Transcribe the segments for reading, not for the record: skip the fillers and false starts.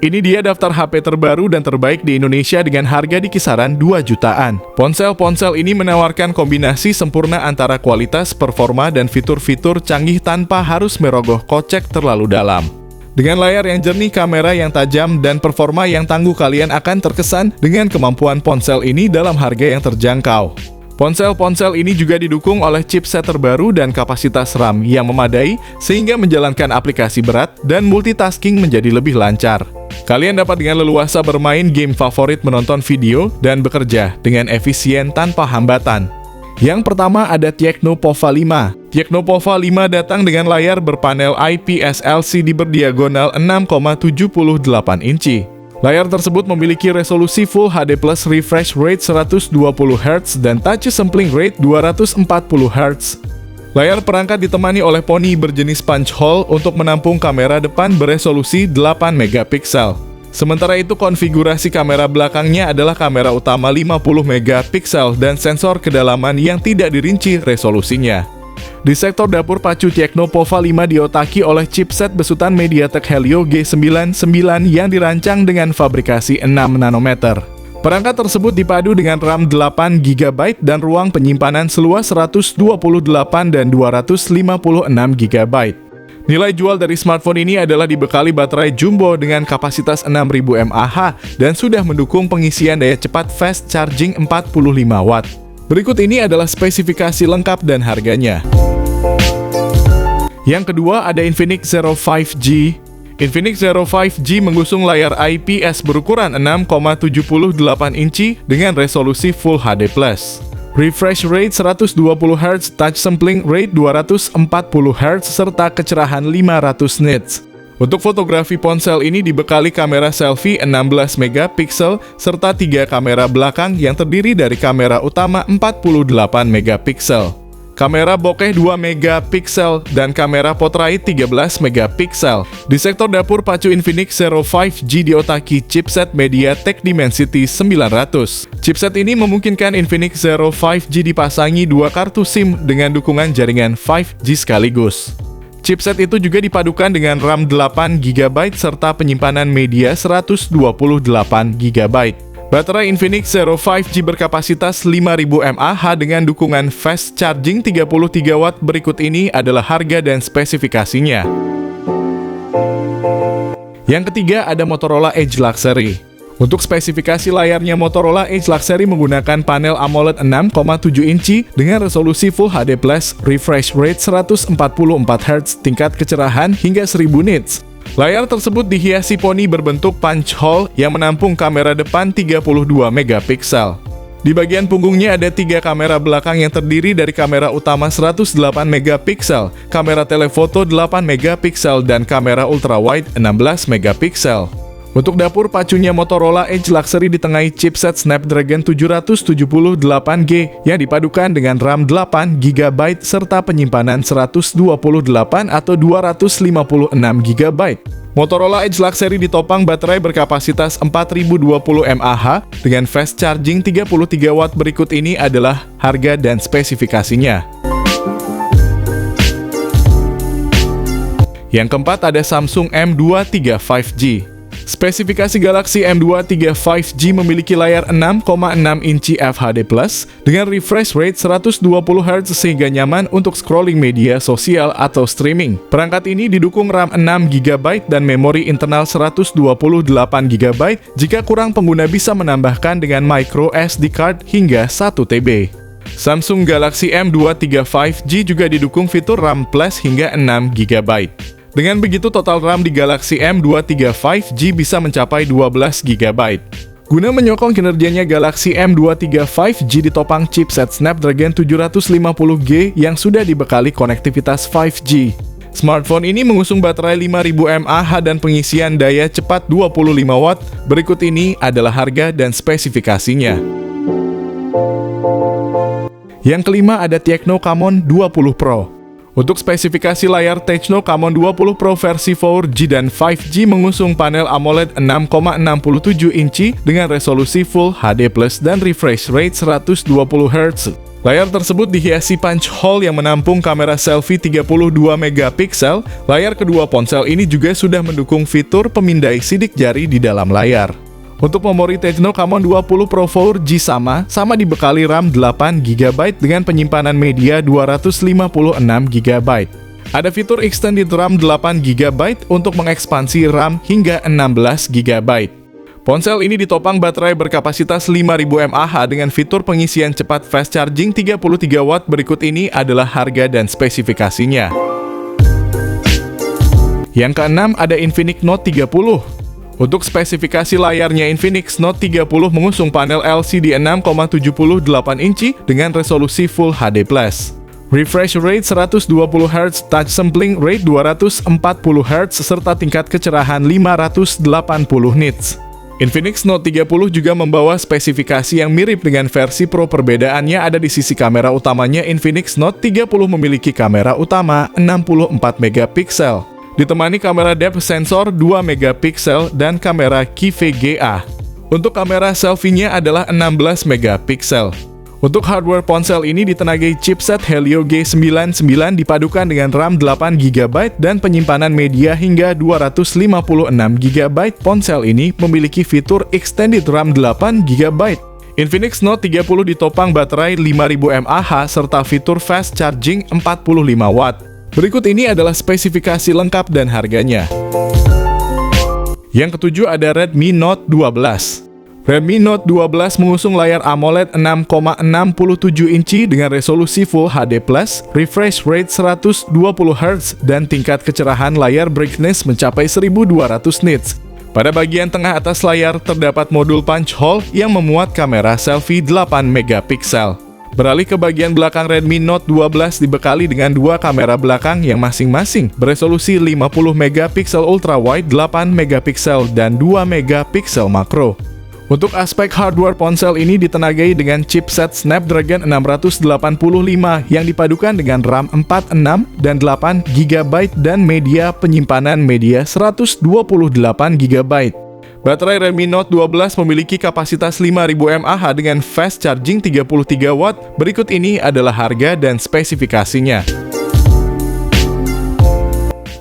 Ini dia daftar HP terbaru dan terbaik di Indonesia dengan harga di kisaran 2 jutaan. Ponsel-ponsel ini menawarkan kombinasi sempurna antara kualitas, performa, dan fitur-fitur canggih tanpa harus merogoh kocek terlalu dalam. Dengan layar yang jernih, kamera yang tajam, dan performa yang tangguh, kalian akan terkesan dengan kemampuan ponsel ini dalam harga yang terjangkau. Ponsel-ponsel ini juga didukung oleh chipset terbaru dan kapasitas RAM yang memadai sehingga menjalankan aplikasi berat dan multitasking menjadi lebih lancar. Kalian dapat dengan leluasa bermain game favorit, menonton video, dan bekerja dengan efisien tanpa hambatan. Yang pertama ada Tecno Pova 5. Tecno Pova 5 datang dengan layar berpanel IPS LCD berdiagonal 6,78 inci. Layar tersebut memiliki resolusi Full HD Plus, refresh rate 120 Hz, dan touch sampling rate 240 Hz. Layar perangkat ditemani oleh poni berjenis punch hole untuk menampung kamera depan beresolusi 8 megapiksel. Sementara itu, konfigurasi kamera belakangnya adalah kamera utama 50 megapiksel dan sensor kedalaman yang tidak dirinci resolusinya. Di sektor dapur, pacu Tecno Pova 5 diotaki oleh chipset besutan MediaTek Helio G99 yang dirancang dengan fabrikasi 6 nanometer. Perangkat tersebut dipadu dengan RAM 8 GB dan ruang penyimpanan seluas 128 dan 256 GB. Nilai jual dari smartphone ini adalah dibekali baterai jumbo dengan kapasitas 6000 mAh dan sudah mendukung pengisian daya cepat fast charging 45 watt. Berikut ini adalah spesifikasi lengkap dan harganya. Yang kedua ada Infinix Zero 5G. Infinix Zero 5G mengusung layar IPS berukuran 6,78 inci dengan resolusi Full HD+. Refresh rate 120 Hz, touch sampling rate 240 Hz, serta kecerahan 500 nits. Untuk fotografi, ponsel ini dibekali kamera selfie 16 megapiksel serta 3 kamera belakang yang terdiri dari kamera utama 48 megapiksel, kamera bokeh 2 megapiksel, dan kamera portrait 13 megapiksel. Di sektor dapur, pacu Infinix Zero 5G diotaki chipset MediaTek Dimensity 900. Chipset ini memungkinkan Infinix Zero 5G dipasangi 2 kartu SIM dengan dukungan jaringan 5G sekaligus. Chipset itu juga dipadukan dengan RAM 8 GB serta penyimpanan media 128 GB. Baterai Infinix Zero 5G berkapasitas 5000 mAh dengan dukungan fast charging 33 watt. Berikut ini adalah harga dan spesifikasinya. Yang ketiga ada Motorola Edge Luxury. Untuk spesifikasi layarnya, Motorola Edge Luxury menggunakan panel AMOLED 6,7 inci dengan resolusi Full HD+, refresh rate 144 Hz, tingkat kecerahan hingga 1000 nits. Layar tersebut dihiasi poni berbentuk punch hole yang menampung kamera depan 32 megapiksel. Di bagian punggungnya ada 3 kamera belakang yang terdiri dari kamera utama 108 megapiksel, kamera telefoto 8 megapiksel, dan kamera ultrawide 16 megapiksel. Untuk dapur, pacunya Motorola Edge Luxury ditengahi chipset Snapdragon 778G yang dipadukan dengan RAM 8 GB serta penyimpanan 128 atau 256 GB. Motorola Edge Luxury ditopang baterai berkapasitas 4020 mAh dengan fast charging 33 watt. Berikut ini adalah harga dan spesifikasinya. Yang keempat ada Samsung M23 5G. Spesifikasi Galaxy M23 5G memiliki layar 6,6 inci FHD+ dengan refresh rate 120 Hz sehingga nyaman untuk scrolling media sosial atau streaming. Perangkat ini didukung RAM 6 GB dan memori internal 128 GB. Jika kurang, pengguna bisa menambahkan dengan micro SD card hingga 1 TB. Samsung Galaxy M23 5G juga didukung fitur RAM Plus hingga 6 GB. Dengan begitu, total RAM di Galaxy M23 5G bisa mencapai 12 GB. Guna menyokong kinerjanya, Galaxy M23 5G ditopang chipset Snapdragon 750G yang sudah dibekali konektivitas 5G. Smartphone ini mengusung baterai 5000 mAh dan pengisian daya cepat 25 watt. Berikut ini adalah harga dan spesifikasinya. Yang kelima ada Tecno Camon 20 Pro. Untuk spesifikasi layar Techno Camon 20 Pro versi 4G dan 5G mengusung panel AMOLED 6,67 inci dengan resolusi Full HD+ dan refresh rate 120 Hz. Layar tersebut dihiasi punch hole yang menampung kamera selfie 32 megapiksel. Layar kedua ponsel ini juga sudah mendukung fitur pemindai sidik jari di dalam layar. Untuk memori Techno Camon 20 Pro 4G sama dibekali RAM 8GB dengan penyimpanan media 256GB. Ada fitur extended RAM 8GB untuk mengekspansi RAM hingga 16GB. Ponsel ini ditopang baterai berkapasitas 5000 mAh dengan fitur pengisian cepat fast charging 33W. Berikut ini adalah harga dan spesifikasinya. Yang keenam ada Infinix Note 30. Untuk spesifikasi layarnya, Infinix Note 30 mengusung panel LCD 6,78 inci dengan resolusi Full HD+. Refresh rate 120 Hz, touch sampling rate 240 Hz, serta tingkat kecerahan 580 nits. Infinix Note 30 juga membawa spesifikasi yang mirip dengan versi Pro. Perbedaannya ada di sisi kamera utamanya. Infinix Note 30 memiliki kamera utama 64 megapiksel. Ditemani kamera depth sensor 2 megapiksel dan kamera QVGA. Untuk kamera selfie-nya adalah 16 megapiksel. Untuk hardware ponsel ini ditenagai chipset Helio G99 dipadukan dengan RAM 8GB dan penyimpanan media hingga 256GB. Ponsel ini memiliki fitur extended RAM 8GB. Infinix Note 30 ditopang baterai 5000 mAh serta fitur fast charging 45W. Berikut ini adalah spesifikasi lengkap dan harganya. Yang ketujuh ada Redmi Note 12. Redmi Note 12 mengusung layar AMOLED 6,67 inci dengan resolusi Full HD+, refresh rate 120 Hz, dan tingkat kecerahan layar brightness mencapai 1200 nits. Pada bagian tengah atas layar terdapat modul punch hole yang memuat kamera selfie 8 megapiksel. Beralih ke bagian belakang, Redmi Note 12 dibekali dengan dua kamera belakang yang masing-masing beresolusi 50 megapiksel ultrawide, 8 megapiksel, dan 2 megapiksel makro. Untuk aspek hardware, ponsel ini ditenagai dengan chipset Snapdragon 685 yang dipadukan dengan RAM 46 dan 8GB dan media penyimpanan media 128GB. Baterai Redmi Note 12 memiliki kapasitas 5000 mAh dengan fast charging 33W. Berikut ini adalah harga dan spesifikasinya.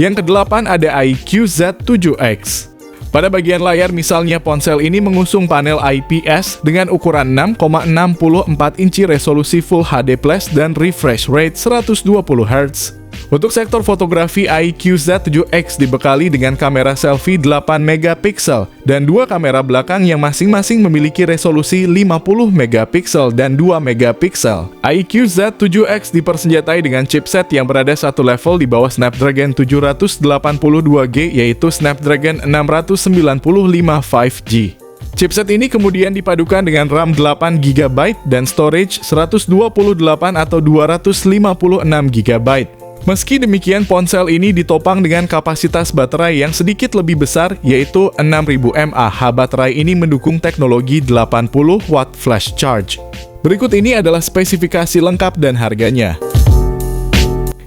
Yang kedelapan ada iQOO Z7X. Pada bagian layar misalnya, ponsel ini mengusung panel IPS dengan ukuran 6,64 inci, resolusi Full HD+, dan refresh rate 120 Hz. Untuk sektor fotografi, iQOO Z7X dibekali dengan kamera selfie 8 megapiksel dan dua kamera belakang yang masing-masing memiliki resolusi 50 megapiksel dan 2 megapiksel. iQOO Z7X dipersenjatai dengan chipset yang berada satu level di bawah Snapdragon 782G, yaitu Snapdragon 695 5G. Chipset ini kemudian dipadukan dengan RAM 8GB dan storage 128 atau 256GB. Meski demikian, ponsel ini ditopang dengan kapasitas baterai yang sedikit lebih besar, yaitu 6000 mAh. Baterai ini mendukung teknologi 80W flash charge. Berikut ini adalah spesifikasi lengkap dan harganya.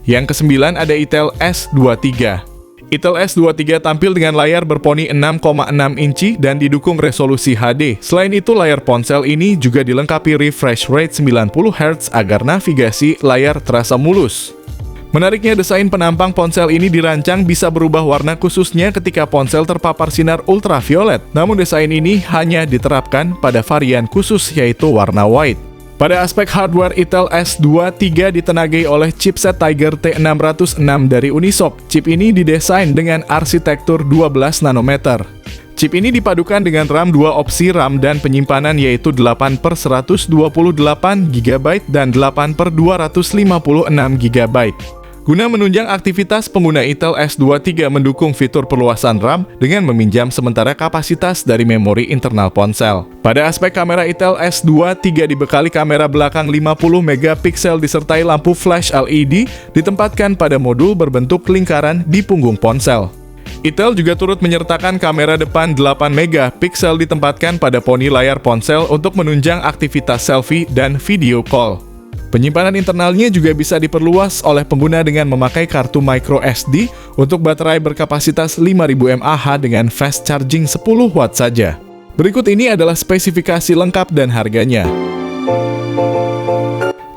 Yang kesembilan ada Itel S23. Itel S23 tampil dengan layar berponi 6,6 inci dan didukung resolusi HD. Selain itu, layar ponsel ini juga dilengkapi refresh rate 90Hz agar navigasi layar terasa mulus. Menariknya, desain penampang ponsel ini dirancang bisa berubah warna khususnya ketika ponsel terpapar sinar ultraviolet. Namun desain ini hanya diterapkan pada varian khusus, yaitu warna white. Pada aspek hardware, Itel S23 ditenagai oleh chipset Tiger T606 dari Unisoc. Chip ini didesain dengan arsitektur 12 nanometer. Chip ini dipadukan dengan RAM 2 opsi RAM dan penyimpanan, yaitu 8/128GB dan 8/256GB. Guna menunjang aktivitas pengguna, Itel S23 mendukung fitur perluasan RAM dengan meminjam sementara kapasitas dari memori internal ponsel. Pada aspek kamera, Itel S23 dibekali kamera belakang 50 megapiksel disertai lampu flash LED ditempatkan pada modul berbentuk lingkaran di punggung ponsel. Itel juga turut menyertakan kamera depan 8 megapiksel ditempatkan pada poni layar ponsel untuk menunjang aktivitas selfie dan video call. Penyimpanan internalnya juga bisa diperluas oleh pengguna dengan memakai kartu micro SD untuk baterai berkapasitas 5000 mAh dengan fast charging 10 watt saja. Berikut ini adalah spesifikasi lengkap dan harganya.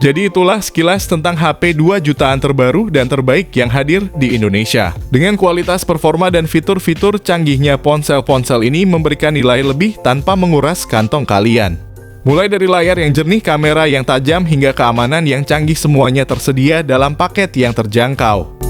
Jadi itulah sekilas tentang HP 2 jutaan terbaru dan terbaik yang hadir di Indonesia. Dengan kualitas performa dan fitur-fitur canggihnya, ponsel-ponsel ini memberikan nilai lebih tanpa menguras kantong kalian. Mulai dari layar yang jernih, kamera yang tajam, hingga keamanan yang canggih, semuanya tersedia dalam paket yang terjangkau.